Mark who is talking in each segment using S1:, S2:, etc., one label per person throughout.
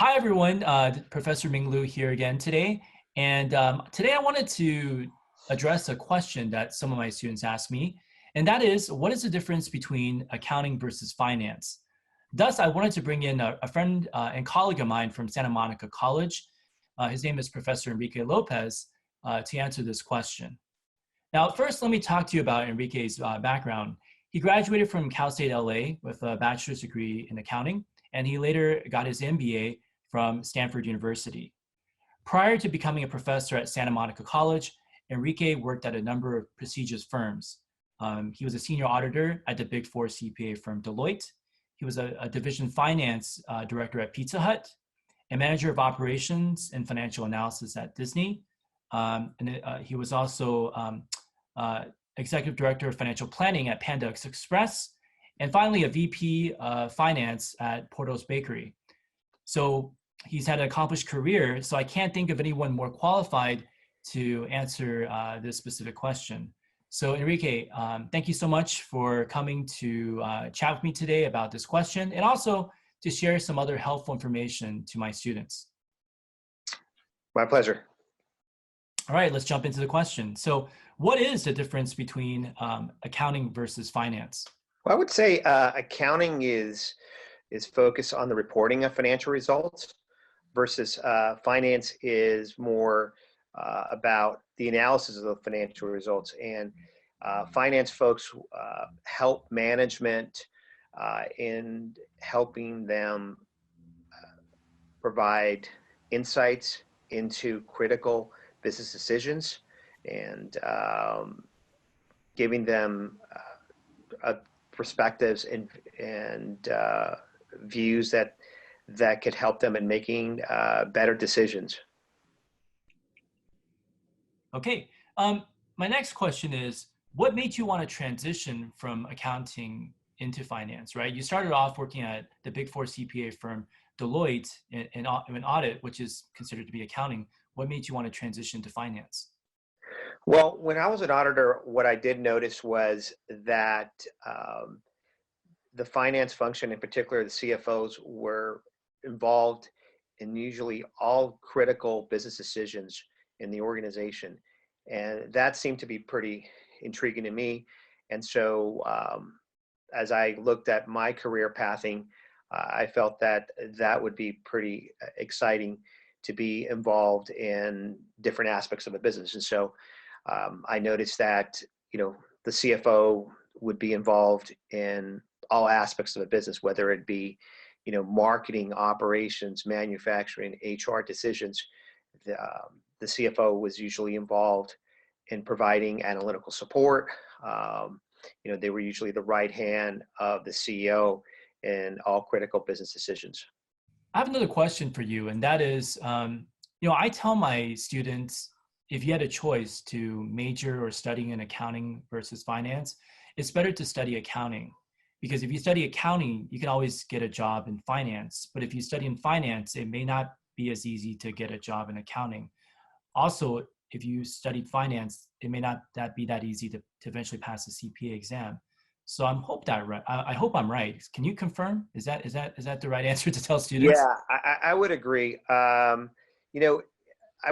S1: Hi, everyone. Professor Ming Lu here again today. And today I wanted to address a question that some of my students asked me, and that is, what is the difference between accounting versus finance? Thus, I wanted to bring in a friend and colleague of mine from Santa Monica College. His name is Professor Enrique Lopez, to answer this question. Now, first, let me talk to you about Enrique's background. He graduated from Cal State LA with a bachelor's degree in accounting, and he later got his MBA from Stanford University. Prior to becoming a professor at Santa Monica College, Enrique worked at a number of prestigious firms. He was a senior auditor at the Big Four CPA firm Deloitte. He was a division finance director at Pizza Hut, a manager of operations and financial analysis at Disney. He was also executive director of financial planning at Panda Express, and finally a VP finance at Porto's Bakery. So he's had an accomplished career, so I can't think of anyone more qualified to answer this specific question. So Enrique, thank you so much for coming to chat with me today about this question, and also to share some other helpful information to my students.
S2: My pleasure.
S1: All right, let's jump into the question. So what is the difference between accounting versus finance?
S2: Well, I would say accounting is focused on the reporting of financial results versus finance is more about the analysis of the financial results. And finance folks help management in helping them provide insights into critical business decisions and giving them perspectives and views that could help them in making better decisions.
S1: Okay, my next question is, what made you want to transition from accounting into finance, right? You started off working at the Big Four CPA firm Deloitte in audit, which is considered to be accounting. What made you want to transition to finance?
S2: Well, when I was an auditor, what I did notice was that the finance function, in particular the CFOs, were involved in usually all critical business decisions in the organization. And that seemed to be pretty intriguing to me. And so as I looked at my career pathing, I felt that that would be pretty exciting to be involved in different aspects of a business. And so I noticed that, the CFO would be involved in all aspects of a business, whether it be, marketing, operations, manufacturing, HR decisions. The CFO was usually involved in providing analytical support. They were usually the right hand of the CEO in all critical business decisions.
S1: I have another question for you, and that is, I tell my students, if you had a choice to major or study in accounting versus finance, it's better to study accounting. Because if you study accounting, you can always get a job in finance. But if you study in finance, it may not be as easy to get a job in accounting. Also, if you studied finance, it may not be that easy to eventually pass the CPA exam. So I hope I'm right. Can you confirm? Is that the right answer to tell students?
S2: Yeah, I would agree. I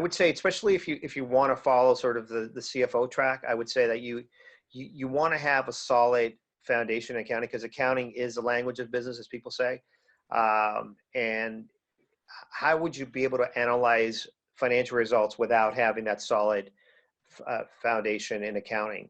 S2: would say, especially if you want to follow sort of the CFO track, I would say that you want to have a solid foundation in accounting, because accounting is the language of business, as people say. And how would you be able to analyze financial results without having that solid foundation in accounting?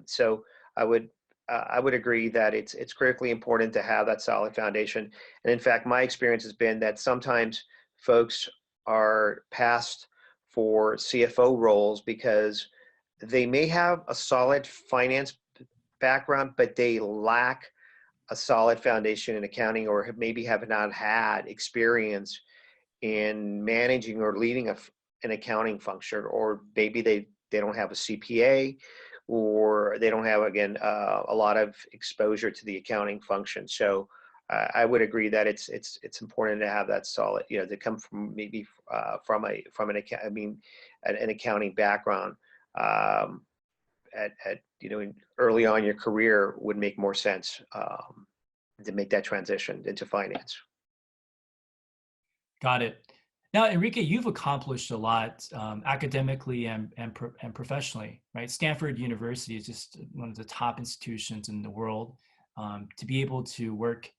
S2: So I would agree that it's critically important to have that solid foundation. And in fact, my experience has been that sometimes folks are passed for CFO roles because they may have a solid finance background, but they lack a solid foundation in accounting, or maybe have not had experience in managing or leading an accounting function, or maybe they don't have a CPA, or they don't have, again, a lot of exposure to the accounting function. So I would agree that it's important to have that solid, to come from maybe from an accounting background early on in your career would make more sense to make that transition into finance.
S1: Got it. Now, Enrique, you've accomplished a lot academically and professionally, right? Stanford University is just one of the top institutions in the world. To be able to work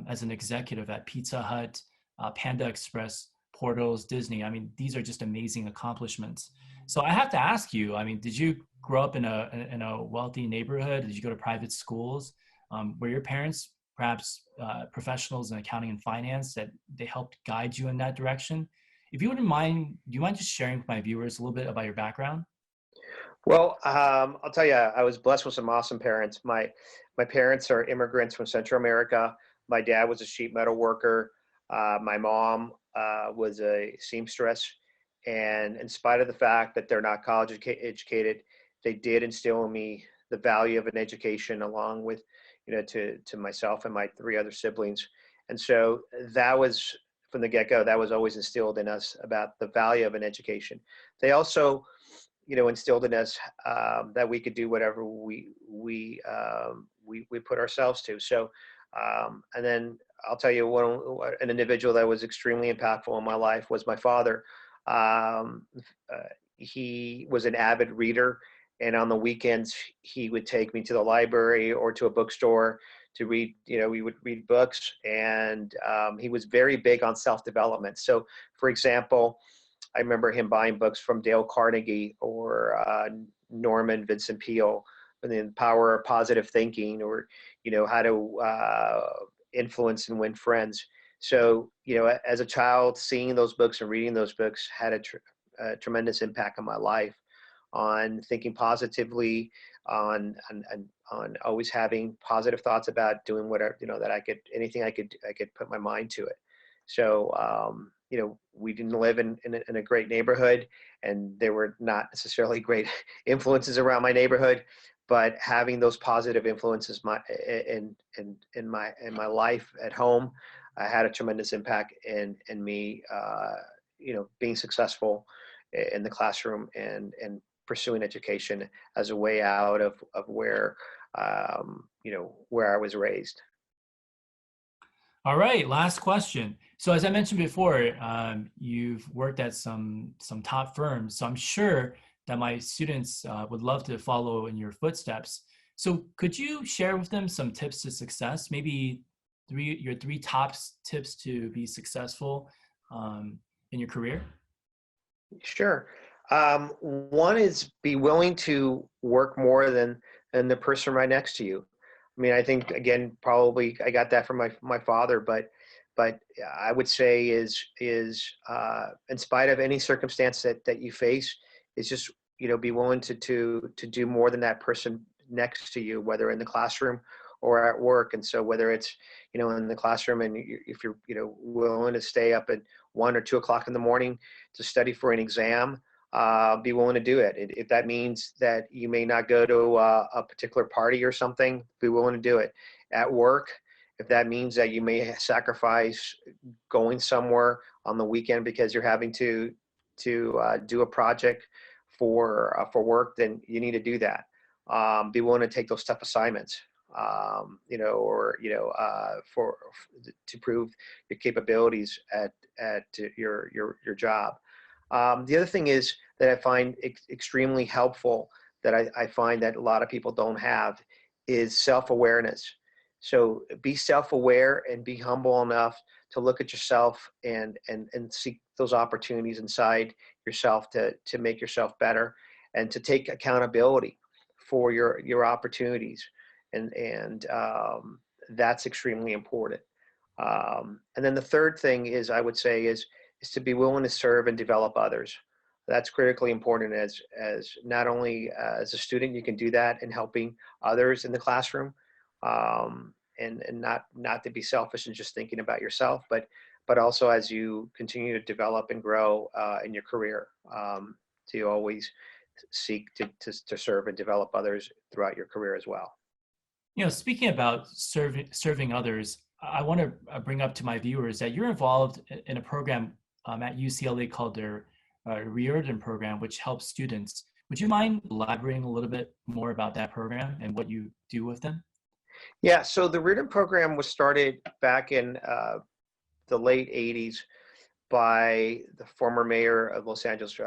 S1: as an executive at Pizza Hut, Panda Express, Porto's, Disney, I mean, these are just amazing accomplishments. So I have to ask you, I mean, did you grow up in a wealthy neighborhood? Did you go to private schools? Were your parents perhaps professionals in accounting and finance that they helped guide you in that direction? If you wouldn't mind, do you mind just sharing with my viewers a little bit about your background?
S2: Well, I'll tell you, I was blessed with some awesome parents. My parents are immigrants from Central America. My dad was a sheet metal worker. My mom was a seamstress. And in spite of the fact that they're not college educated, they did instill in me the value of an education, along with, to myself and my three other siblings. And so that was from the get-go. That was always instilled in us about the value of an education. They also instilled in us that we could do whatever we put ourselves to. So, and then I'll tell you an individual that was extremely impactful in my life was my father. Um, he was an avid reader, and on the weekends he would take me to the library or to a bookstore to read. We would read books, and he was very big on self-development. So, for example, I remember him buying books from Dale Carnegie or Norman Vincent Peale, and the power of positive thinking, or how to influence and win friends. So as a child, seeing those books and reading those books had a tremendous impact on my life, on thinking positively, on always having positive thoughts about doing whatever that anything I could put my mind to it. So we didn't live in a great neighborhood, and there were not necessarily great influences around my neighborhood, but having those positive influences in my life at home had a tremendous impact in me, being successful in the classroom and pursuing education as a way out of where where I was raised.
S1: All right, last question. So as I mentioned before, you've worked at some top firms. So I'm sure that my students would love to follow in your footsteps. So could you share with them some tips to success? Maybe your three top tips to be successful in your career?
S2: Sure. One is be willing to work more than the person right next to you. I mean, I think, again, probably I got that from my father, but I would say is in spite of any circumstance that you face, is just be willing to do more than that person next to you, whether in the classroom or at work. And so whether it's in the classroom, and if you're willing to stay up at 1 or 2 o'clock in the morning to study for an exam, be willing to do it. If that means that you may not go to a particular party or something, be willing to do it. At work, if that means that you may sacrifice going somewhere on the weekend because you're having to do a project for work, then you need to do that. Be willing to take those tough assignments, for to prove your capabilities at your job. The other thing is that I find extremely helpful, that I find that a lot of people don't have, is self-awareness. So be self-aware and be humble enough to look at yourself and seek those opportunities inside yourself to make yourself better, and to take accountability for your opportunities. And that's extremely important. And then the third thing is, I would say, is to be willing to serve and develop others. That's critically important, as not only as a student, you can do that in helping others in the classroom, and not to be selfish and just thinking about yourself, but also as you continue to develop and grow in your career, to always seek to serve and develop others throughout your career as well.
S1: Speaking about serving others, I want to bring up to my viewers that you're involved in a program at UCLA called their Reardon program, which helps students. Would you mind elaborating a little bit more about that program and what you do with them?
S2: Yeah, so the Reardon program was started back in the late 80s by the former mayor of Los Angeles,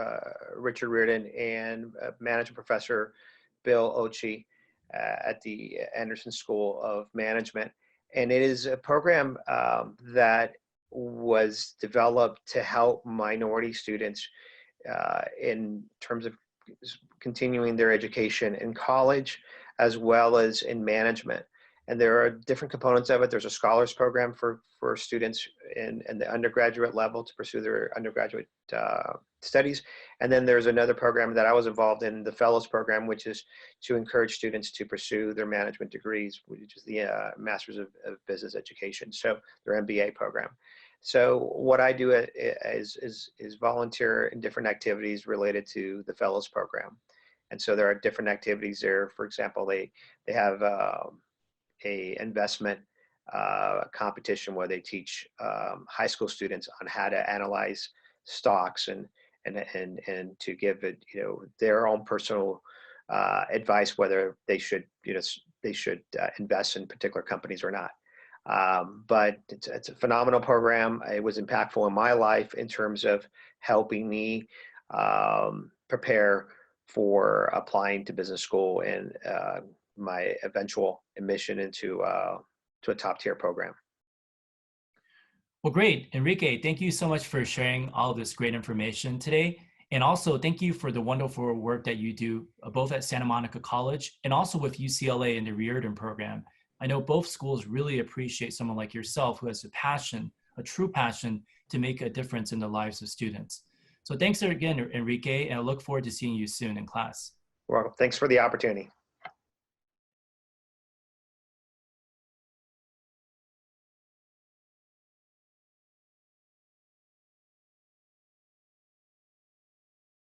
S2: Richard Riordan, and managing professor Bill Ochi at the Anderson School of Management. And it is a program that was developed to help minority students in terms of continuing their education in college as well as in management. And there are different components of it. There's a scholars program for students in the undergraduate level to pursue their undergraduate studies. And then there's another program that I was involved in, the fellows program, which is to encourage students to pursue their management degrees, which is the Masters of Business Education, so their MBA program. So what I do is volunteer in different activities related to the fellows program. And so there are different activities there. For example, they have a investment competition where they teach high school students on how to analyze stocks and to give it, their own personal advice whether they should invest in particular companies or not. But it's a phenomenal program. It was impactful in my life in terms of helping me prepare for applying to business school and my eventual admission into to a top tier program.
S1: Well, great. Enrique, thank you so much for sharing all this great information today. And also thank you for the wonderful work that you do both at Santa Monica College and also with UCLA in the Riordan program. I know both schools really appreciate someone like yourself who has a passion, a true passion to make a difference in the lives of students. So thanks again, Enrique, and I look forward to seeing you soon in class.
S2: Well, thanks for the opportunity.